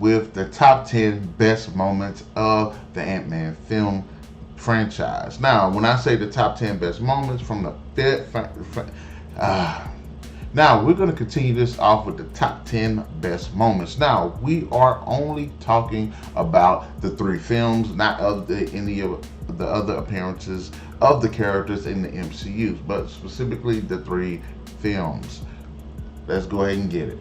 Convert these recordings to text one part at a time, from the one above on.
with the top 10 best moments of the Ant-Man film franchise. Now, when I say the top 10 best moments from the now we're going to continue this off with the top 10 best moments. Now, we are only talking about the 3 films, not of any of the other appearances of the characters in the MCU, but specifically the 3 films. Let's go ahead and get it.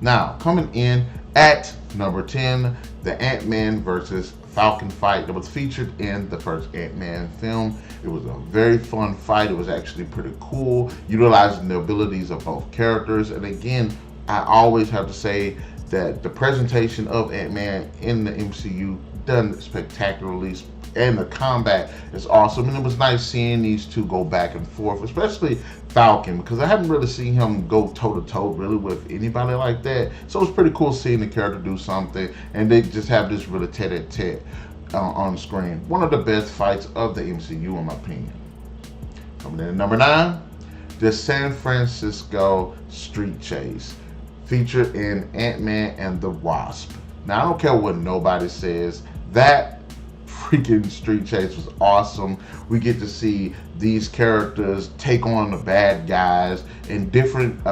Now, coming in at number 10, the Ant-Man versus Falcon fight that was featured in the first Ant-Man film. It was a very fun fight. It was actually pretty cool, utilizing the abilities of both characters. And again, I always have to say that the presentation of Ant-Man in the MCU done spectacularly, and the combat is awesome. And it was nice seeing these two go back and forth, especially Falcon, because I haven't really seen him go toe-to-toe really with anybody like that. So it was pretty cool seeing the character do something, and they just have this really tete-a-tete on screen. One of the best fights of the MCU, in my opinion. Coming in at number 9, the San Francisco street chase, featured in Ant-Man and the Wasp. Now, I don't care what nobody says, that freaking street chase was awesome. We get to see these characters take on the bad guys in different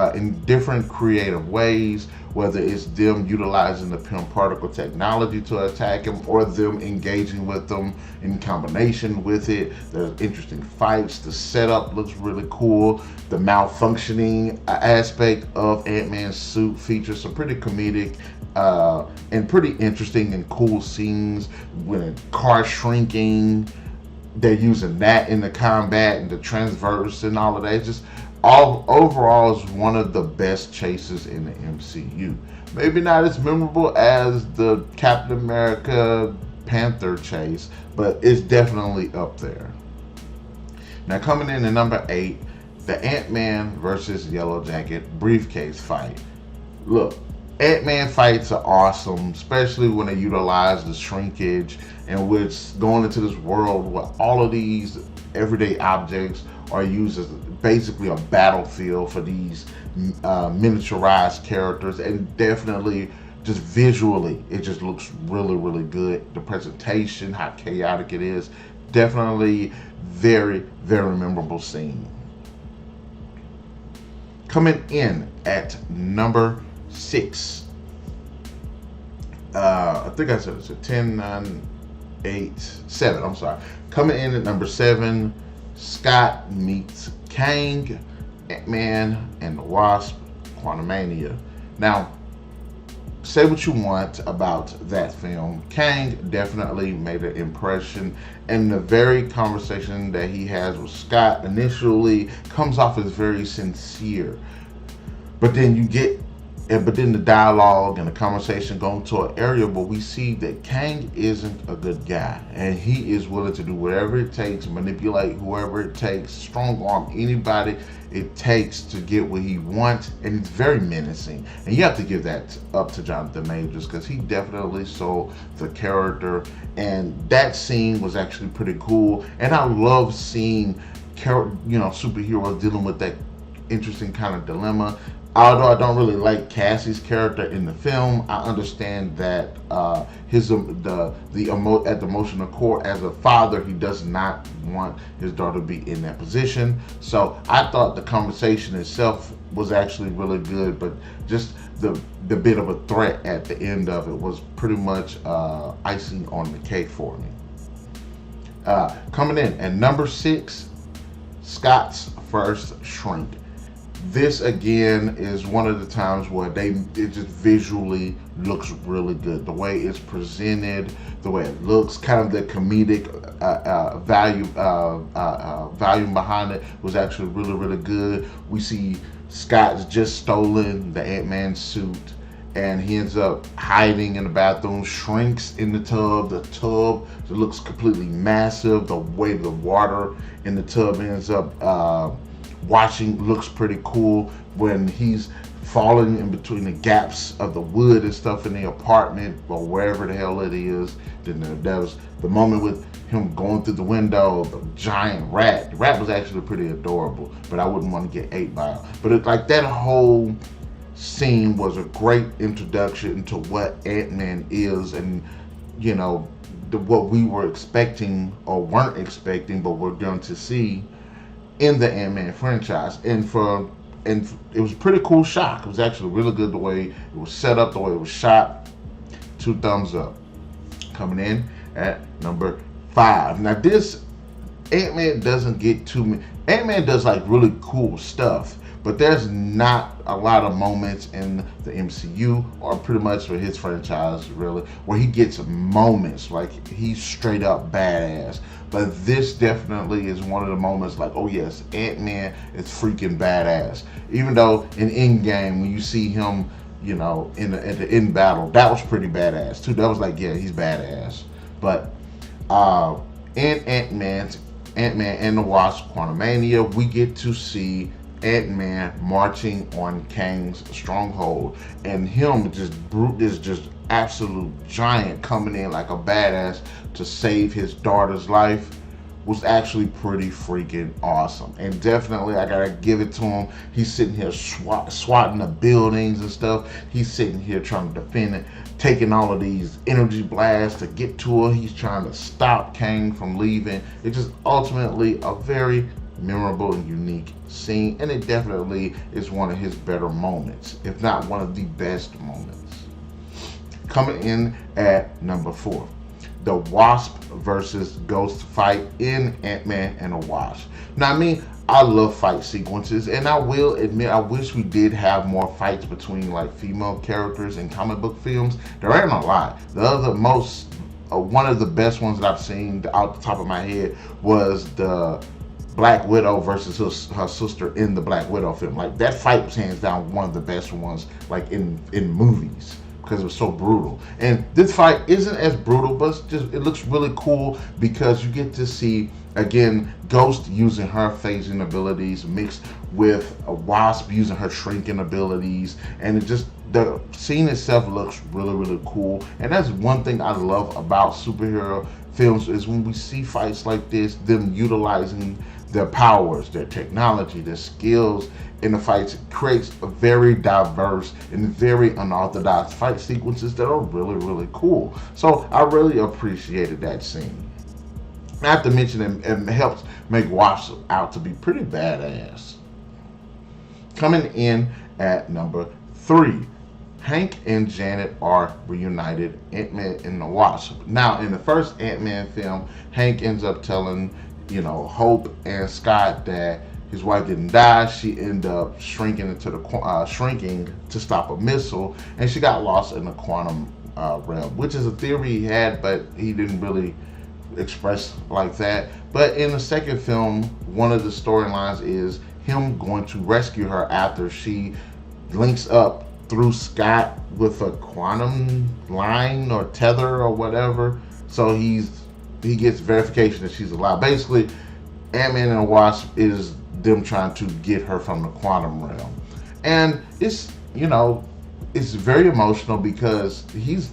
creative ways, whether it's them utilizing the Pym particle technology to attack him, or them engaging with them in combination with it. There's interesting fights. The setup looks really cool. The malfunctioning aspect of Ant-Man's suit features some pretty comedic and pretty interesting and cool scenes when car shrinking. They're using that in the combat and the transverse and all of that. It's just overall is one of the best chases in the MCU. Maybe not as memorable as the Captain America Panther chase, but it's definitely up there. Now, coming in at number 8, the Ant-Man versus Yellow Jacket briefcase fight. Look, Ant-Man fights are awesome, especially when they utilize the shrinkage, and which going into this world where all of these everyday objects are used as basically a battlefield for these miniaturized characters. And definitely just visually, it just looks really, really good. The presentation, how chaotic it is, definitely very, very memorable scene. Coming in at number 6. I think I said it's a 10, 9, 8, 7. I'm sorry. Coming in at number 7, Scott meets Kang, Ant-Man and the Wasp, Quantumania. Now, say what you want about that film. Kang definitely made an impression, and the very conversation that he has with Scott initially comes off as very sincere. But then the dialogue and the conversation go to an area where we see that Kang isn't a good guy, and he is willing to do whatever it takes, manipulate whoever it takes, strong arm anybody it takes to get what he wants, and it's very menacing. And you have to give that up to Jonathan Majors, because he definitely sold the character, and that scene was actually pretty cool. And I love seeing superheroes dealing with that interesting kind of dilemma. Although I don't really like Cassie's character in the film, I understand that at the emotional core, as a father, he does not want his daughter to be in that position. So I thought the conversation itself was actually really good, but just the bit of a threat at the end of it was pretty much icing on the cake for me. Coming in at number 6, Scott's first shrink. This again is one of the times where it just visually looks really good. The way it's presented, the way it looks, kind of the comedic value behind it was actually really, really good. We see Scott's just stolen the Ant-Man suit, and he ends up hiding in the bathroom, shrinks in the tub. The tub looks completely massive. The way the water in the tub ends up watching looks pretty cool when he's falling in between the gaps of the wood and stuff in the apartment or wherever the hell it is. Then there was the moment with him going through the window, the giant rat. The rat was actually pretty adorable, but I wouldn't want to get ate by it. But like that whole scene was a great introduction to what Ant-Man is, and you know, what we were expecting or weren't expecting, but we're going to see in the Ant-Man franchise. And it was a pretty cool shock. It was actually really good the way it was set up, the way it was shot. 2 thumbs up. Coming in at number 5. Now this Ant-Man doesn't get too many. Ant-Man does like really cool stuff, but there's not a lot of moments in the MCU or pretty much for his franchise really where he gets moments like he's straight up badass. But this definitely is one of the moments like, oh yes, Ant-Man is freaking badass. Even though in Endgame, when you see him, you know, at the end battle, that was pretty badass too. That was like, yeah, he's badass. But in Ant-Man and the Wasp: Quantumania, we get to see Ant-Man marching on Kang's stronghold, and him just absolute giant coming in like a badass to save his daughter's life was actually pretty freaking awesome. And definitely I gotta give it to him. He's sitting here swatting the buildings and stuff. He's sitting here trying to defend it, taking all of these energy blasts to get to her. He's trying to stop Kang from leaving. It's just ultimately a very memorable and unique scene, and it definitely is one of his better moments, if not one of the best moments. Coming in at number 4, the Wasp versus Ghost fight in Ant-Man and the Wasp. Now, I mean, I love fight sequences, and I will admit I wish we did have more fights between like female characters in comic book films. There ain't a lot. One of the best ones that I've seen out the top of my head was the Black Widow versus her sister in the Black Widow film. Like that fight was hands down one of the best ones like in movies, because it was so brutal. And this fight isn't as brutal, but it looks really cool because you get to see again Ghost using her phasing abilities mixed with a Wasp using her shrinking abilities, and the scene itself looks really, really cool. And that's one thing I love about superhero films, is when we see fights like this, them utilizing their powers, their technology, their skills in the fights. It creates a very diverse and very unorthodox fight sequences that are really, really cool. So I really appreciated that scene. Not to mention it helps make Wasp out to be pretty badass. Coming in at number 3, Hank and Janet are reunited, Ant-Man and the Wasp. Now, in the first Ant-Man film, Hank ends up telling, Hope and Scott that his wife didn't die. She ended up shrinking to stop a missile, and she got lost in the quantum realm, which is a theory he had, but he didn't really express like that. But in the second film, one of the storylines is him going to rescue her after she links up through Scott with a quantum line or tether or whatever. So he gets verification that she's alive. Basically, Ant-Man and the Wasp is them trying to get her from the quantum realm. And it's very emotional because she's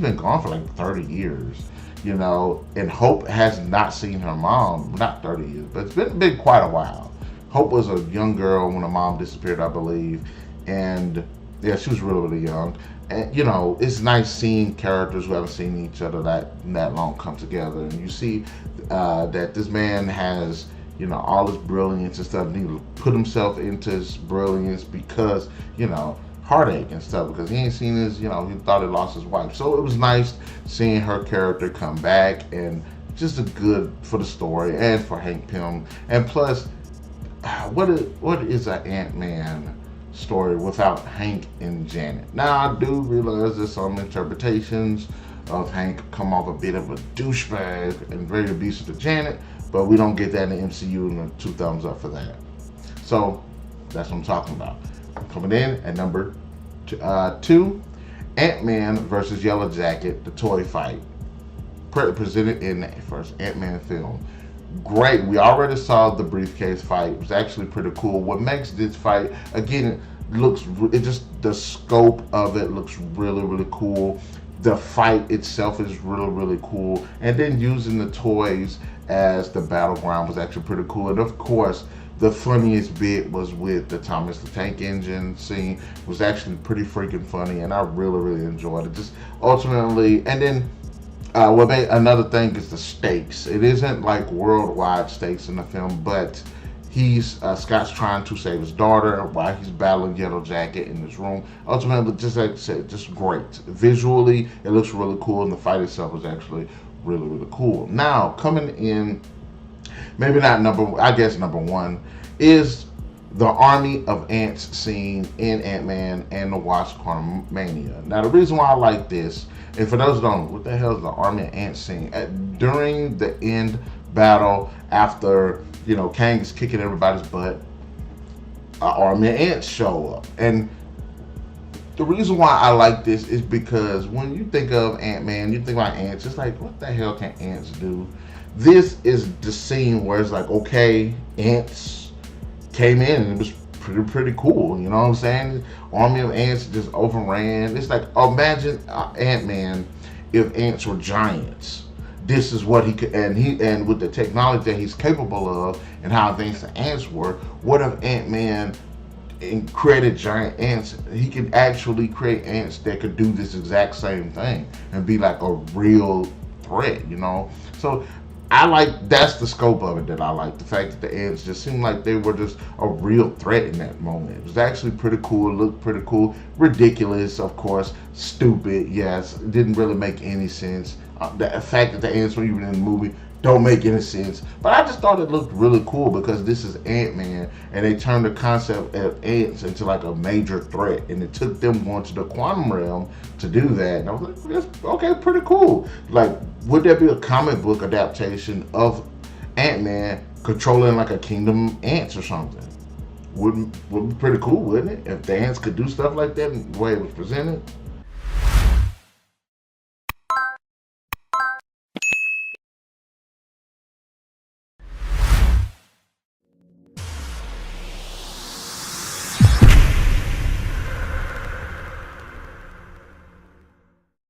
been gone for like 30 years, and Hope has not seen her mom, not 30 years, but it's been quite a while. Hope was a young girl when her mom disappeared, I believe, and yeah, she was really, really young. And it's nice seeing characters who haven't seen each other that long come together, and you see that this man has all his brilliance and stuff, and he put himself into his brilliance because heartache and stuff, because he ain't seen his he thought he lost his wife. So it was nice seeing her character come back, and just a good for the story and for Hank Pym. And plus, what is an Ant-Man story without Hank and Janet? Now, I do realize there's some interpretations of Hank come off a bit of a douchebag and very abusive to Janet, but we don't get that in the MCU, and 2 thumbs up for that. So that's what I'm talking about. Coming in at number 2, Ant-Man versus Yellow Jacket, the toy fight, presented in the first Ant-Man film. Great. We already saw the briefcase fight. It was actually pretty cool. What makes this fight, again, the scope of it looks really, really cool. The fight itself is really, really cool. And then using the toys as the battleground was actually pretty cool. And of course, the funniest bit was with the Thomas the Tank Engine scene. It was actually pretty freaking funny, and I really, really enjoyed it. Just ultimately, and then what made another thing is the stakes. It isn't like worldwide stakes in the film, but Scott's trying to save his daughter while he's battling Yellow Jacket in his room. Ultimately, just like I said, just great. Visually, it looks really cool, and the fight itself is actually really, really cool. Now, coming in, maybe not I guess number one is the Army of Ants scene in Ant-Man and the Wasp: Quantumania. Now, the reason why I like this, and for those who don't know, what the hell is the Army of Ants scene? During the end battle, after Kang is kicking everybody's butt, an army of ants show up. And the reason why I like this is because when you think of Ant-Man, you think about ants, it's like, what the hell can ants do? This is the scene where it's like, okay, ants came in and it was pretty cool, you know what I'm saying? Army of ants just overran. It's like, imagine Ant-Man if ants were giants. This is what he could, and with the technology that he's capable of, and how advanced the ants were. What if Ant-Man created giant ants? He could actually create ants that could do this exact same thing and be like a real threat, So that's the scope of it that I like. The fact that the ants just seemed like they were just a real threat in that moment. It was actually pretty cool. It looked pretty cool. Ridiculous, of course. Stupid, yes. It didn't really make any sense. The fact that the ants were even in the movie don't make any sense. But I just thought it looked really cool because this is Ant-Man, and they turned the concept of ants into like a major threat, and it took them going to the quantum realm to do that. And I was like, that's okay, pretty cool. Like, would there be a comic book adaptation of Ant-Man controlling like a kingdom of ants or something? Would be pretty cool, wouldn't it? If the ants could do stuff like that in the way it was presented.